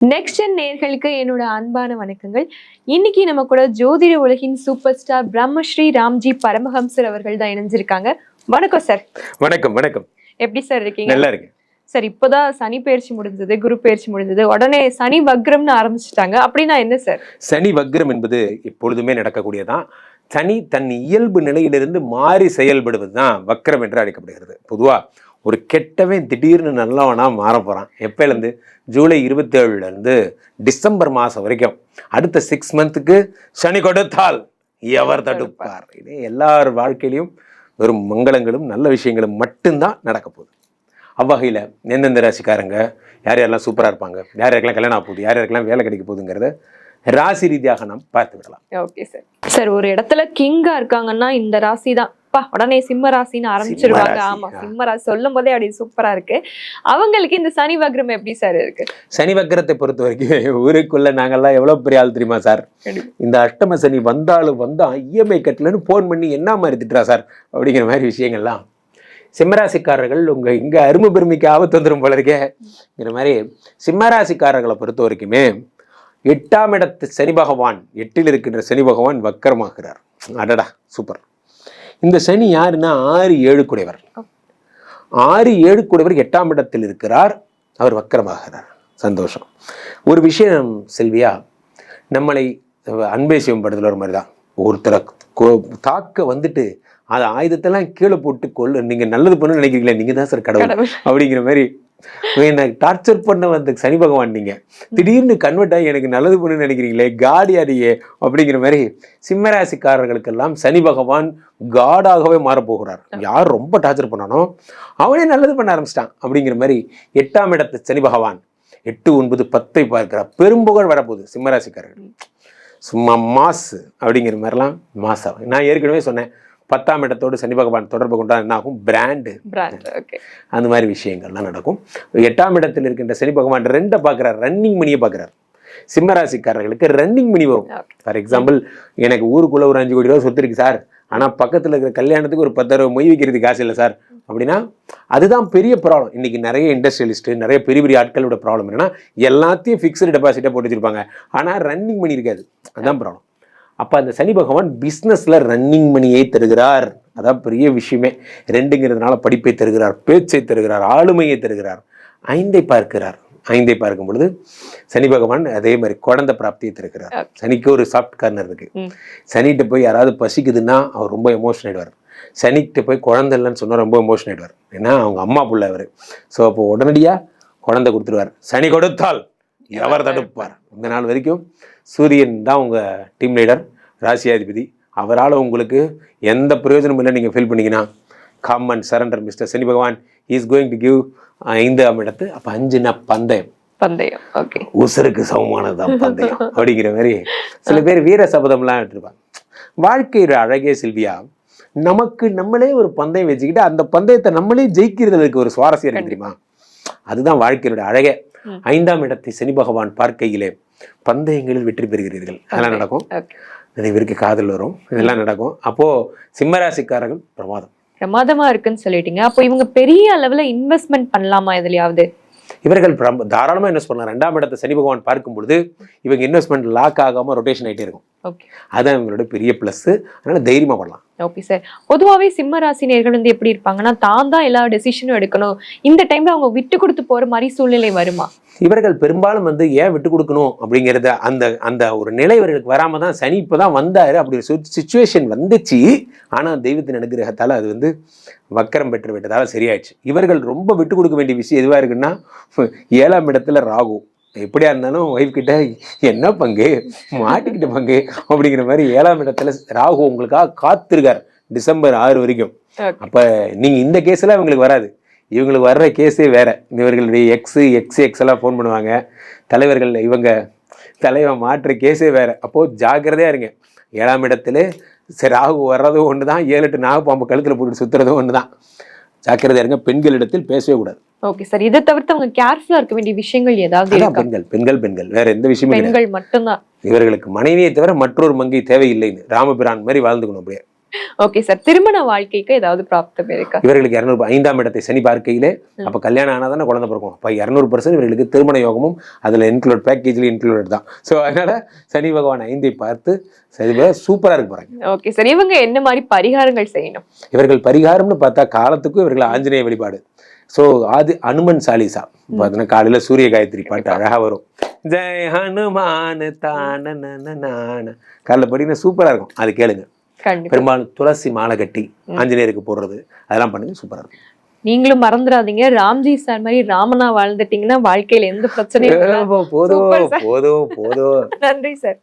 Next gen நேயர்களுக்கு என்னோட அன்பான வணக்கங்கள். இன்னைக்கு நம்ம கூட ஜோதிட உலகின் சூப்பர் ஸ்டார் பிரம்மஸ்ரீ ராம்ஜி பரமஹம்சர் அவர்கள் தான் இணைஞ்சிருக்காங்க. வணக்கம் சார். வணக்கம் வணக்கம். எப்படி சார் இருக்கீங்க? நல்லா இருக்கு சார். இப்போதான் சனி பயிற்சி முடிஞ்சது, குரு பயிற்சி முடிஞ்சது, உடனே சனி வக்ரம்னு ஆரம்பிச்சுட்டாங்க. அப்படின்னா என்ன சார்? சனி வக்ரம் என்பது எப்பொழுதுமே நடக்கக்கூடியதான். சனி தன் இயல்பு நிலையிலிருந்து மாறி செயல்படுவது தான் வக்ரம் என்று அழைக்கப்படுகிறது. பொதுவா ஒரு கெட்டவன் திடீர்னு நல்லவனா மாற போறான். எப்பயிலேருந்து? ஜூலை 27 டிசம்பர் மாதம் வரைக்கும் அடுத்த 6 மந்த்துக்கு சனி கொடுத்தால் எவர் தடுப்பார். இது எல்லார் வாழ்க்கையிலையும் வெறும் மங்களங்களும் நல்ல விஷயங்களும் மட்டும்தான் நடக்க போகுது. அவ்வகையில் எந்தெந்த ராசிக்காரங்க யார் யாரெல்லாம் சூப்பராக இருப்பாங்க, யார் யாருக்கெல்லாம் கல்யாணம் ஆக போகுது, யார் யாருக்கெல்லாம் வேலை கிடைக்க போகுதுங்கிறத ராசி ரீதியாக நாம் பார்த்து விடலாம். Okay sir. சார், ஒரு இடத்துல கிங்கா இருக்காங்கன்னா இந்த ராசி தான். உடனே சிம்ம ராசின்னு ஆரம்பிச்சிருவாங்க. ஆமா, சிம்ம ராசி சொல்லும் போதே அப்படி சூப்பரா இருக்கு. அவங்களுக்கு இந்த சனி வக்ரம் எப்படி சார் இருக்கு? சனி வக்ரத்தை பொறுத்த வரைக்கும் ஊருக்குள்ள நாங்கெல்லாம் எவ்வளவு பெரிய ஆள் தெரியுமா சார்? இந்த அஷ்டம சனி வந்தாலும் வந்தா இஎம்ஐ கட்டலன்னு போன் பண்ணி என்ன மாதிரி திட்டுறா சார் அப்படிங்கிற மாதிரி விஷயங்கள்லாம் சிம்மராசிக்காரர்கள் உங்க இங்க அருமை பெருமைக்கு ஆபத்து வந்துடும் போல இருக்கேங்கிற மாதிரி சிம்மராசிக்காரர்களை பொறுத்த வரைக்குமே 8ஆம் இடத்து சனி பகவான், 8இல் இருக்கின்ற சனி பகவான் வக்கரமாகிறார். அடடா சூப்பர். இந்த சனி யாருன்னா 6-7 குடைவர். 6-7 குடைவர் 8ஆம் இடத்தில் இருக்கிறார், அவர் வக்கரமாகிறார். சந்தோஷம். ஒரு விஷயம் செல்வியா, நம்மளை அன்பே சிவம் படத்தில் ஒரு மாதிரி தான். ஒருத்தரை தாக்க வந்துட்டு அது ஆயுதத்தெல்லாம் கீழே போட்டு கொள்ள நீங்க நல்லது பண்ணு நினைக்கிறீங்களே, நீங்க தான் சார் கடவுள் அப்படிங்கிற மாதிரி எனக்கு டார்ச்சர் பண்ண வந்த சனி பகவான் நீங்க திடீர்னு கன்வெர்ட் ஆகி எனக்கு நல்லது பண்ணு நினைக்கிறீங்களே, காடியாடியே அப்படிங்கிற மாதிரி சிம்மராசிக்காரர்களுக்கெல்லாம் சனி பகவான் காடாகவே மாறப்போகிறார். யார் ரொம்ப டார்ச்சர் பண்ணானோ அவனே நல்லது பண்ண ஆரம்பிச்சிட்டான் அப்படிங்கிற மாதிரி 8ஆம் இடத்து சனி பகவான் 8, 9, 10 பார்க்கிறார். பெரும்புகழ் வரப்போகுது சிம்மராசிக்காரர்கள். சும்மா மாசு அப்படிங்கிற மாதிரிலாம் மாசா. நான் ஏற்கனவே சொன்னேன், 10ஆம் இடத்தோடு சனி பகவான் தொடர்பு கொண்டா என்ன ஆகும்? பிராண்டு. அந்த மாதிரி விஷயங்கள்லாம் நடக்கும். 8ஆம் இடத்தில் இருக்கின்ற சனி பகவான் 2 பார்க்கிறார், ரன்னிங் மணியை பார்க்கிறார். சிம்மராசிக்காரர்களுக்கு ரன்னிங் மணி வரும். ஃபார் எக்ஸாம்பிள், எனக்கு ஊருக்குள்ள ஒரு 5 கோடி ரூபா சொத்து இருக்கு சார், ஆனால் பக்கத்தில் இருக்கிற கல்யாணத்துக்கு ஒரு 10,000 ரூபா மொய் வைக்கிறதுக்கு காசு இல்லை சார் அப்படின்னா அதுதான் பெரிய ப்ராப்ளம். இன்னைக்கு நிறைய இண்டஸ்ட்ரியலிஸ்ட்டு, நிறைய பெரிய பெரிய ஆட்களோட ப்ராப்ளம் என்னன்னா எல்லாத்தையும் ஃபிக்ஸ்டு டெபாசிட்டாக போட்டு வச்சிருப்பாங்க, ஆனால் ரன்னிங் மணி இருக்காது. அதுதான் ப்ராப்ளம். அப்போ அந்த சனி பகவான் பிஸ்னஸில் ரன்னிங் மணியை தருகிறார். அதான் பெரிய விஷயமே. 2ங்கிறதுனால படிப்பை தருகிறார், பேச்சை தருகிறார், ஆளுமையை தருகிறார். 5ஐ பார்க்கிறார். 5ஐ பார்க்கும் பொழுது சனி பகவான் அதே மாதிரி குழந்தை பிராப்தியை தருகிறார். சனிக்கு ஒரு சாஃப்ட் கார்னர் இருக்கு. சனிகிட்ட போய் யாராவது பசிக்குதுன்னா அவர் ரொம்ப எமோஷன் ஆயிடுவார். சனிக்கிட்ட போய் குழந்தை இல்லைன்னு சொன்னால் ரொம்ப எமோஷன் ஆயிடுவார். ஏன்னா அவங்க அம்மா புள்ள அவர். ஸோ அப்போ உடனடியாக குழந்தை கொடுத்துருவார். சனி கொடுத்தால் எவர் தடுப்பார். இந்த நாள் வரைக்கும் சூரியன் தான் உங்க டீம் லீடர், ராசியாதிபதி. அவரால் உங்களுக்கு எந்த பிரயோஜனமும் இல்லை நீங்கள் ஃபீல் பண்ணீங்கன்னா கம் அண்ட் சரண்டர் மிஸ்டர் சனி பகவான் இஸ் கோயிங் டு கிவ் 5ஆம் இடத்து. அப்போ 5னா பந்தயம். ஓகே, உசருக்கு சமமானதுதான் பந்தயம் அப்படிங்கிற மாதிரி சில பேர் வீர சபதம்லாம் எடுத்துருப்பாங்க. வாழ்க்கையோட அழகே செல்வியா, நமக்கு நம்மளே ஒரு பந்தயம் வச்சுக்கிட்டு அந்த பந்தயத்தை நம்மளே ஜெயிக்கிறதுக்கு ஒரு சுவாரஸ்யம் இருக்கு தெரியுமா? அதுதான் வாழ்க்கையோட அழகே. 5ஆம் இடத்தை சனி பகவான் பார்க்கையிலே பந்தயங்களில் வெற்றி பெறுகிறீர்கள். அதெல்லாம் நடக்கும். நிறைய பேருக்கு காதல் வரும், இதெல்லாம் நடக்கும். அப்போ சிம்மராசிக்காரர்கள் பிரமாதமா இருக்குன்னு சொல்லிட்டீங்க. அப்போ இவங்க பெரிய அளவுல இன்வெஸ்ட்மெண்ட் பண்ணலாமா? எதுலயாவது இவர்கள் தாராளமா இன்வெஸ்ட் பண்ணலாம். 2ஆம் இடத்தை சனி பகவான் பார்க்கும் பொழுது இவங்க இன்வெஸ்ட்மெண்ட் லாக் ஆகாம ரொட்டேஷன் ஆகிட்டே இருக்கும். அதுதான் இவங்களோட பெரிய பிளஸ். அதனால தைரியமா பண்ணலாம். Okay sir. பொதுவாகவே சிம்ம ராசினியர்கள் எப்படி இருப்பாங்கன்னா, தான் தான் எல்லா டெசிஷனும் எடுக்கணும். இந்த டைம்ல அவங்க விட்டு கொடுத்து போற மாதிரி சூழ்நிலை வருமா? இவர்கள் பெரும்பாலும் ஏன் விட்டு கொடுக்கணும் அப்படிங்கிறத அந்த அந்த ஒரு நிலை இவர்களுக்கு வராம தான் சனி இப்போதான் வந்தாரு. அப்படி ஒரு சுச்சுவேஷன் வந்துச்சு. ஆனா தெய்வத்தின் அனுகிரகத்தால அது வக்கரம் பெற்று விட்டதால சரியாயிடுச்சு. இவர்கள் ரொம்ப விட்டு கொடுக்க வேண்டிய விஷயம் எதுவா இருக்குன்னா, 7ஆம் இடத்துல ராகு. எப்படியா இருந்தாலும் ஒய்ஃப் கிட்ட என்ன பங்கு, மாட்டிக்கிட்ட பங்கு அப்படிங்கிற மாதிரி 7ஆம் இடத்துல ராகு உங்களுக்காக காத்திருக்கார் டிசம்பர் 6 வரைக்கும். அப்ப நீங்க இந்த கேஸ்ல இவங்களுக்கு வராது. இவங்களுக்கு வர்ற கேஸே வேற. இவர்களுடைய எக்ஸ் எல்லாம் ஃபோன் பண்ணுவாங்க தலைவர்கள். இவங்க தலைவன் மாற்ற கேஸே வேற. அப்போ ஜாக்கிரதையா இருங்க. 7ஆம் இடத்துல ராகு வர்றதும் ஒண்ணுதான், 7-8 நாகப்பாம்பு கழுத்துல போட்டு சுத்துறதும் ஒண்ணுதான். ஜாக்கிரதையா இருங்க. பெண்களிடத்தில் பேசவே கூடாது. Okay sir. இதை தவிர்த்து அவங்க கேர்ஃபுல்லா இருக்க வேண்டிய விஷயங்கள் ஏதாவது? பெண்கள் வேற எந்த விஷயமும் பெண்கள் மட்டும்தான். இவர்களுக்கு மனைவியை தவிர மற்றொரு மங்கை தேவையில்லைன்னு ராமபிரான் மாதிரி வாழ்ந்துக்கணும். அப்படியே ஓகே சார், திருமண வாழ்க்கைக்கு ஏதாவது பிராப்தம் இருக்கா? இவர்களுக்கு 200 5ஆம் இடத்தை சனி பார்க்கையிலே, அப்ப கல்யாணம் ஆனாதானே குழந்தை பிறக்கும். அப்ப 200% இவர்களுக்கு திருமண யோகமும் அதுல இன்க்ளூட், பேக்கேஜ்ல இன்க்ளூடட் தான். ஸோ அதனால சனி பகவான் 5ஐ பார்த்து சூப்பரா இருக்கு போறாங்க. ஓகே சார், இவங்க என்ன மாதிரி பரிகாரங்கள் செய்யணும்? இவர்கள் பரிகாரம்னு பார்த்தா காலத்துக்கும் இவர்கள் ஆஞ்சநேய வழிபாடு. ஸோ அது அனுமன் சாலிசா பார்த்தீங்கன்னா காலையில சூரிய காயத்ரி பாட்டு அழகா வரும். ஜெய் ஹனுமான் தான காலைல படிங்கன்னா சூப்பரா இருக்கும், அது கேளுங்க. பெரும்பாலும் துளசி மாலை கட்டி ஆஞ்சநேயருக்கு போடுறது அதெல்லாம் பண்ணுங்க, சூப்பரா இருக்கும். நீங்களும் மறந்துடாதீங்க, ராம்ஜி சார் மாதிரி ராமனா வாழ்ந்துட்டீங்கன்னா வாழ்க்கையில எந்த பிரச்சனையும் போதும். நன்றி சார்.